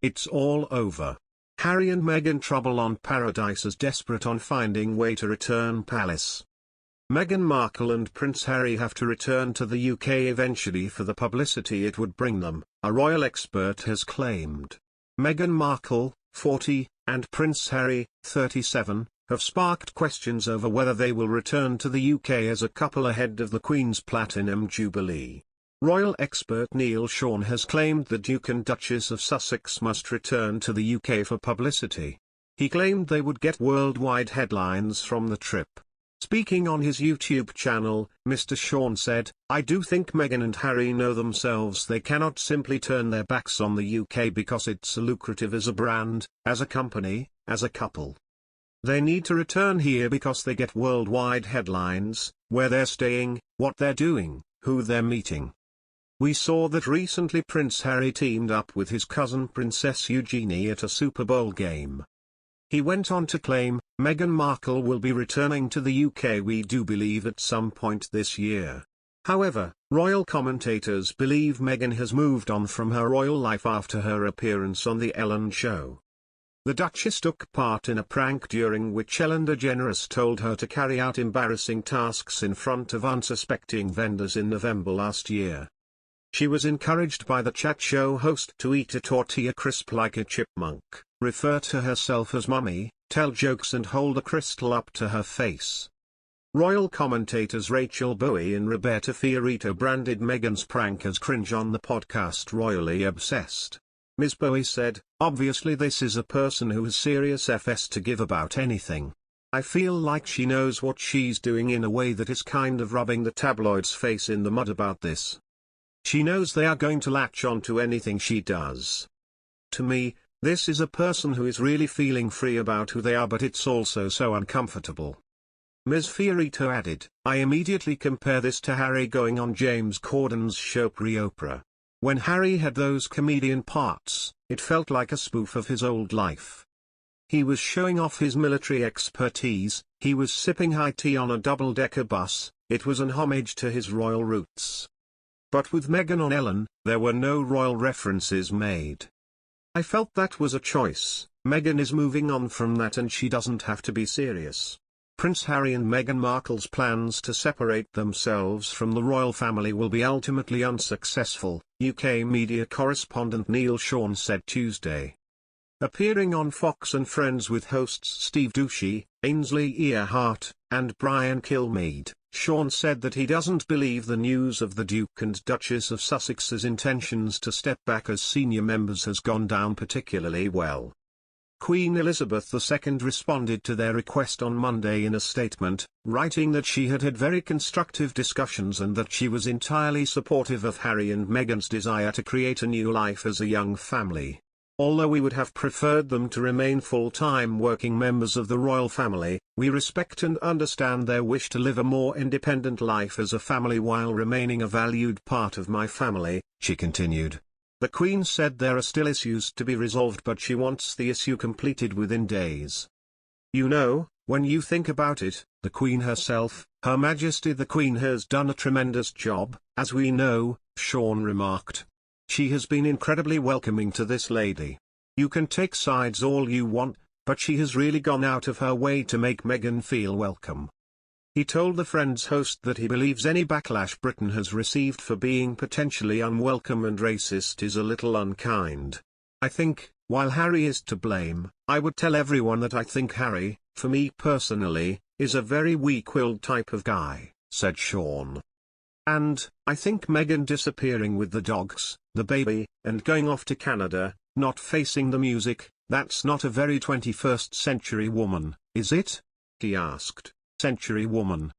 It's all over. Harry and Meghan trouble on Paradise as desperate on finding way to return palace. Meghan Markle and Prince Harry have to return to the UK eventually for the publicity it would bring them, a royal expert has claimed. Meghan Markle, 40, and Prince Harry, 37, have sparked questions over whether they will return to the UK as a couple ahead of the Queen's Platinum Jubilee. Royal expert Neil Sean has claimed the Duke and Duchess of Sussex must return to the UK for publicity. He claimed they would get worldwide headlines from the trip. Speaking on his YouTube channel, Mr. Sean said, "I do think Meghan and Harry know themselves they cannot simply turn their backs on the UK because it's lucrative as a brand, as a company, as a couple. They need to return here because they get worldwide headlines, where they're staying, what they're doing, who they're meeting. We saw that recently Prince Harry teamed up with his cousin Princess Eugenie at a Superbowl game." He went on to claim, "Meghan Markle will be returning to the UK we do believe at some point this year." However, royal commentators believe Meghan has moved on from her royal life after her appearance on The Ellen Show. The Duchess took part in a prank during which Ellen DeGeneres told her to carry out embarrassing tasks in front of unsuspecting vendors in November last year. She was encouraged by the chat show host to eat a tortilla crisp like a chipmunk, refer to herself as mummy, tell jokes and hold a crystal up to her face. Royal commentators Rachel Bowie and Roberta Fiorito branded Meghan's prank as cringe on the podcast Royally Obsessed. Ms. Bowie said, "Obviously this is a person who has serious FS to give about anything. I feel like she knows what she's doing in a way that is kind of rubbing the tabloids' face in the mud about this. She knows they are going to latch on to anything she does. To me, this is a person who is really feeling free about who they are, but it's also so uncomfortable." Ms. Fiorito added, "I immediately compare this to Harry going on James Corden's show pre-Oprah. When Harry had those comedian parts, it felt like a spoof of his old life. He was showing off his military expertise, he was sipping high tea on a double-decker bus, it was an homage to his royal roots. But with Meghan on Ellen, there were no royal references made. I felt that was a choice. Meghan is moving on from that and she doesn't have to be serious." Prince Harry and Meghan Markle's plans to separate themselves from the royal family will be ultimately unsuccessful, UK media correspondent Neil Sean said Tuesday. Appearing on Fox and Friends with hosts Steve Duchess, Ainsley Earhart, and Brian Kilmeade, Sean said that he doesn't believe the news of the Duke and Duchess of Sussex's intentions to step back as senior members has gone down particularly well. Queen Elizabeth II responded to their request on Monday in a statement, writing that she had had very constructive discussions and that she was entirely supportive of Harry and Meghan's desire to create a new life as a young family. "Although we would have preferred them to remain full-time working members of the royal family, we respect and understand their wish to live a more independent life as a family while remaining a valued part of my family," she continued. The Queen said there are still issues to be resolved, but she wants the issue completed within days. "You know, when you think about it, the Queen herself, Her Majesty the Queen has done a tremendous job, as we know," Sean remarked. "She has been incredibly welcoming to this lady. You can take sides all you want, but she has really gone out of her way to make Meghan feel welcome." He told the Friends host that he believes any backlash Britain has received for being potentially unwelcome and racist is a little unkind. "I think, while Harry is to blame, I would tell everyone that I think Harry, for me personally, is a very weak-willed type of guy," said Sean. "And, I think Meghan disappearing with the dogs, the baby, and going off to Canada, not facing the music, that's not a very 21st century woman, is it?" he asked. "Century woman,"